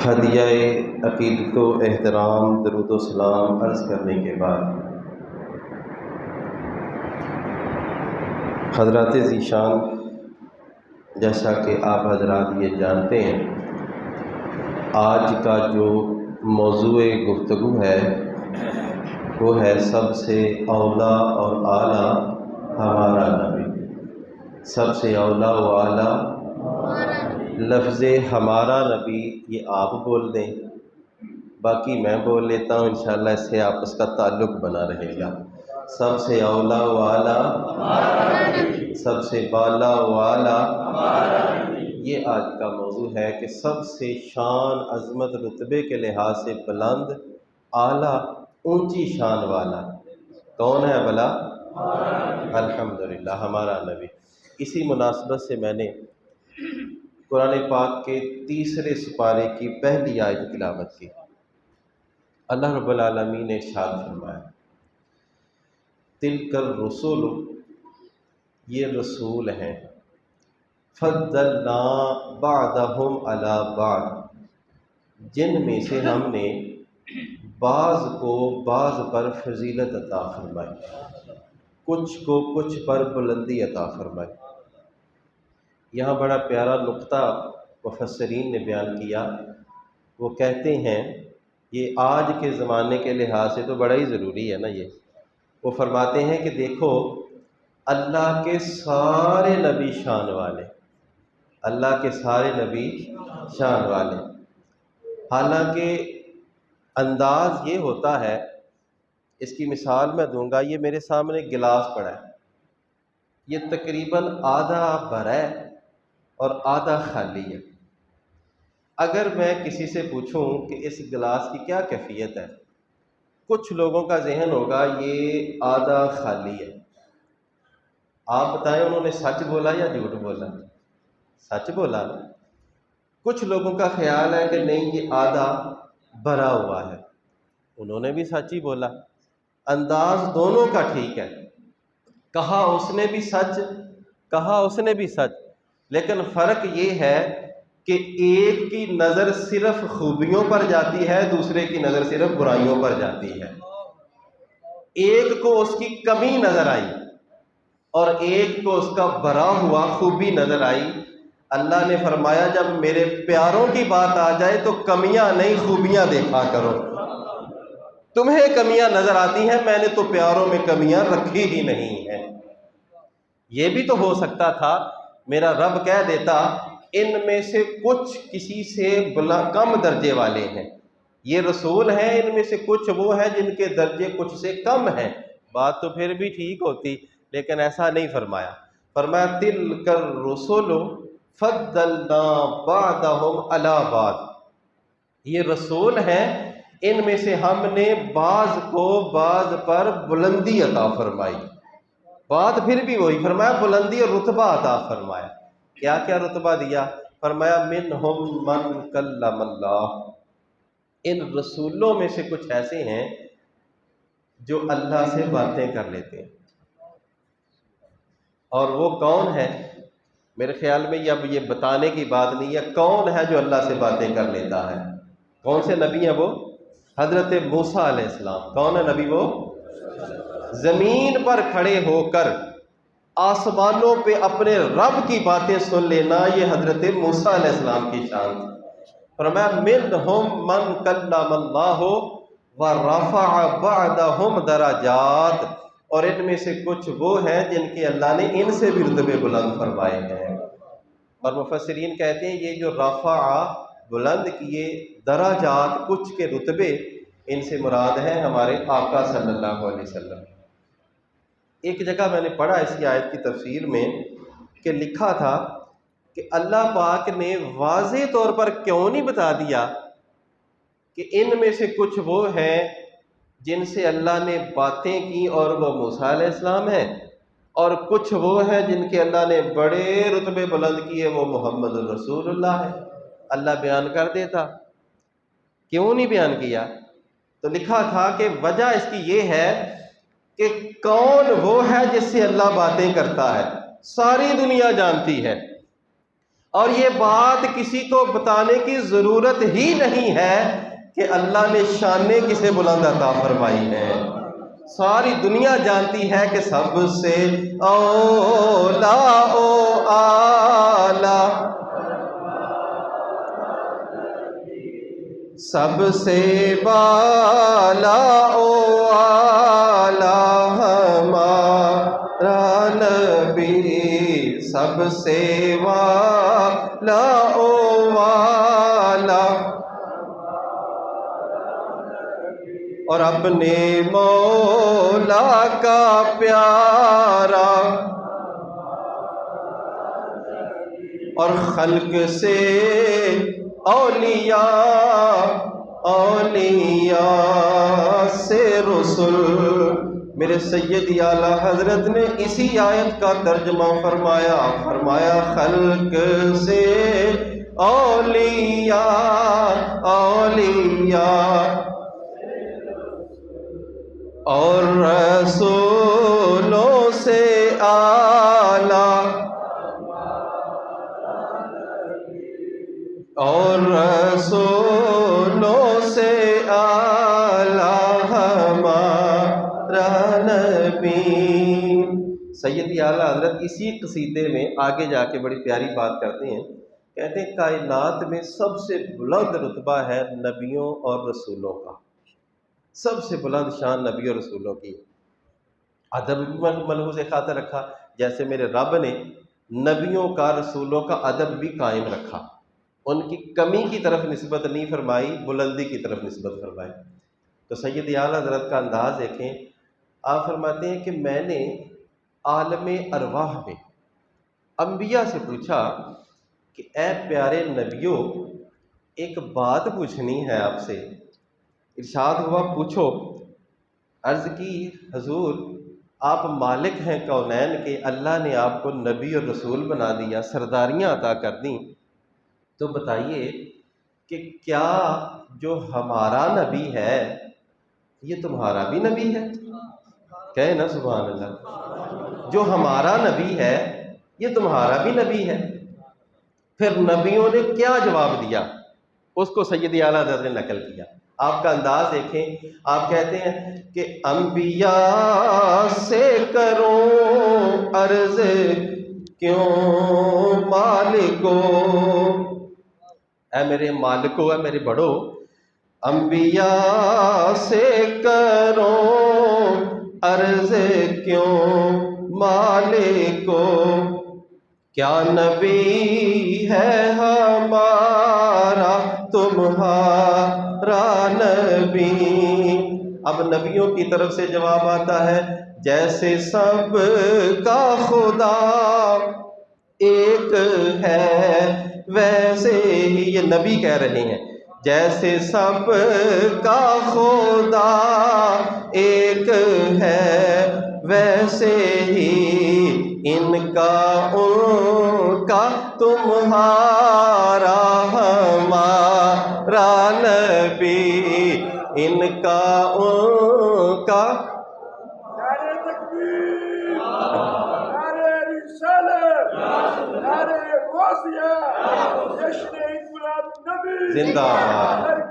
ہدیہ عقیدت و احترام درود و سلام عرض کرنے کے بعد حضرات ذیشان، جیسا کہ آپ حضرات یہ جانتے ہیں، آج کا جو موضوع گفتگو ہے وہ ہے سب سے اولیٰ اور اعلیٰ ہمارا نبی۔ سب سے اولیٰ و اعلیٰ لفظ ہمارا نبی یہ آپ بول دیں، باقی میں بول لیتا ہوں، انشاءاللہ اس سے آپس کا تعلق بنا رہے گا۔ سب سے اولیٰ و اعلیٰ، سب سے بالا و اعلیٰ، یہ آج کا موضوع ہے کہ سب سے شان، عظمت، رتبے کے لحاظ سے بلند، اعلیٰ، اونچی شان والا کون ہے بھلا؟ الحمدللہ ہمارا نبی۔ اسی مناسبت سے میں نے قرآن پاک کے تیسرے سپارے کی پہلی آیت تلاوت کی۔ اللہ رب العالمین نے ارشاد فرمایا، تلک الرسل، یہ رسول ہیں، فضلنا بعضهم علی بعض، جن میں سے ہم نے بعض کو بعض پر فضیلت عطا فرمائی، کچھ کو کچھ پر بلندی عطا فرمائی۔ یہاں بڑا پیارا نقطہ مفسرین نے بیان کیا، وہ کہتے ہیں یہ آج کے زمانے کے لحاظ سے تو بڑا ہی ضروری ہے نا یہ۔ وہ فرماتے ہیں کہ دیکھو، اللہ کے سارے نبی شان والے، اللہ کے سارے نبی شان والے، حالانکہ انداز یہ ہوتا ہے، اس کی مثال میں دوں گا، یہ میرے سامنے گلاس پڑا ہے، یہ تقریباً آدھا بھرا ہے اور آدھا خالی ہے۔ اگر میں کسی سے پوچھوں کہ اس گلاس کی کیا کیفیت ہے، کچھ لوگوں کا ذہن ہوگا یہ آدھا خالی ہے۔ آپ بتائیں انہوں نے سچ بولا یا جھوٹ بولا؟ سچ بولا نا۔ کچھ لوگوں کا خیال ہے کہ نہیں یہ آدھا بھرا ہوا ہے، انہوں نے بھی سچ ہی بولا۔ انداز دونوں کا ٹھیک ہے، کہا اس نے بھی سچ، کہا اس نے بھی سچ، لیکن فرق یہ ہے کہ ایک کی نظر صرف خوبیوں پر جاتی ہے، دوسرے کی نظر صرف برائیوں پر جاتی ہے۔ ایک کو اس کی کمی نظر آئی اور ایک کو اس کا بھرا ہوا خوبی نظر آئی۔ اللہ نے فرمایا جب میرے پیاروں کی بات آ جائے تو کمیاں نہیں خوبیاں دیکھا کرو۔ تمہیں کمیاں نظر آتی ہیں، میں نے تو پیاروں میں کمیاں رکھی ہی نہیں ہیں۔ یہ بھی تو ہو سکتا تھا میرا رب کہہ دیتا ان میں سے کچھ کسی سے کم درجے والے ہیں، یہ رسول ہیں، ان میں سے کچھ وہ ہیں جن کے درجے کچھ سے کم ہیں، بات تو پھر بھی ٹھیک ہوتی، لیکن ایسا نہیں فرمایا۔ فرمایا تلک الرسل فضلنا بعضهم علی بعض، یہ رسول ہیں، ان میں سے ہم نے بعض کو بعض پر بلندی عطا فرمائی۔ بات پھر بھی وہی، فرمایا بلندی اور رتبہ عطا فرمایا۔ کیا کیا رتبہ دیا؟ فرمایا منہم من کلم اللہ، ان رسولوں میں سے کچھ ایسے ہیں جو اللہ سے باتیں کر لیتے ہیں۔ اور وہ کون ہے؟ میرے خیال میں اب یہ بتانے کی بات نہیں ہے، کون ہے جو اللہ سے باتیں کر لیتا ہے؟ کون سے نبی ہیں وہ؟ حضرت موسیٰ علیہ السلام۔ کون ہے نبی وہ؟ زمین پر کھڑے ہو کر آسمانوں پہ اپنے رب کی باتیں سن لینا، یہ حضرت موسیٰ علیہ السلام کی شان تھی۔ فرمایا منہم من کلم اللہ ورفع بعضهم درجات، اور ان میں سے کچھ وہ ہیں جن کے اللہ نے ان سے بھی رتبے بلند فرمائے ہیں۔ اور مفسرین کہتے ہیں یہ جو رفع بلند کیے، درجات کچھ کے رتبے، ان سے مراد ہے ہمارے آقا صلی اللہ علیہ وسلم۔ ایک جگہ میں نے پڑھا اسی آیت کی تفسیر میں کہ لکھا تھا کہ اللہ پاک نے واضح طور پر کیوں نہیں بتا دیا کہ ان میں سے کچھ وہ ہیں جن سے اللہ نے باتیں کی اور وہ موسیٰ علیہ السلام ہیں، اور کچھ وہ ہیں جن کے اللہ نے بڑے رتبے بلند کیے، وہ محمد الرسول اللہ ہے۔ اللہ بیان کر دیتا، کیوں نہیں بیان کیا؟ تو لکھا تھا کہ وجہ اس کی یہ ہے کہ کون وہ ہے جس سے اللہ باتیں کرتا ہے، ساری دنیا جانتی ہے، اور یہ بات کسی کو بتانے کی ضرورت ہی نہیں ہے کہ اللہ نے شانیں کسے بلند عطا فرمائی ہیں، ساری دنیا جانتی ہے کہ سب سے اولا او آلہ، سب سے بالا او آلہ ہمارا نبی، سب سے والا او والا، اور اپنے مولا کا پیارا، اور خلق سے اولیاء، اولیاء سے رسول۔ میرے سیدی اعلیٰ حضرت نے اسی آیت کا ترجمہ فرمایا، فرمایا خلق سے اولیاء، اولیاء اور رسولوں سے اعلیٰ، اور رسولوں سے اعلیٰ ہمارا نبی۔ سیدی اعلیٰ حضرت اسی قصیدے میں آگے جا کے بڑی پیاری بات کرتے ہیں، کہتے ہیں کائنات میں سب سے بلند رتبہ ہے نبیوں اور رسولوں کا، سب سے بلند شان نبی اور رسولوں کی۔ ادب بھی ملحوظ خاطر رکھا، جیسے میرے رب نے نبیوں کا، رسولوں کا ادب بھی قائم رکھا، ان کی کمی کی طرف نسبت نہیں فرمائی، بلندی کی طرف نسبت فرمائی۔ تو سید اعلیٰ حضرت کا انداز دیکھیں، آپ فرماتے ہیں کہ میں نے عالم ارواح میں انبیاء سے پوچھا کہ اے پیارے نبیوں، ایک بات پوچھنی ہے آپ سے۔ ارشاد ہوا پوچھو۔ عرض کی حضور آپ مالک ہیں کونین کے، اللہ نے آپ کو نبی اور رسول بنا دیا، سرداریاں عطا کر دیں، تو بتائیے کہ کیا جو ہمارا نبی ہے یہ تمہارا بھی نبی ہے؟ کہے نا سبحان اللہ۔ جو ہمارا نبی ہے یہ تمہارا بھی نبی ہے؟ پھر نبیوں نے کیا جواب دیا، اس کو سید اعلیٰ حضرت نے نقل کیا۔ آپ کا انداز دیکھیں، آپ کہتے ہیں کہ انبیاء سے کروں عرض کیوں مالکو، اے میرے مالکو، اے میرے بڑو، انبیاء سے کروں عرض کیوں مالکو، کیا نبی ہے ہمارا تمہارا نبی؟ اب نبیوں کی طرف سے جواب آتا ہے، جیسے سب کا خدا ایک ہے ویسے ہی، یہ نبی کہہ رہے ہیں، جیسے سب کا خدا ایک ہے ویسے ہی ان کا تمہارا ہمارا نبی، ان کا نعرہ تکبیر، نعرہ رسالت، نعرہ غوثیہ، جشن انقلاب نبی زندہ باد۔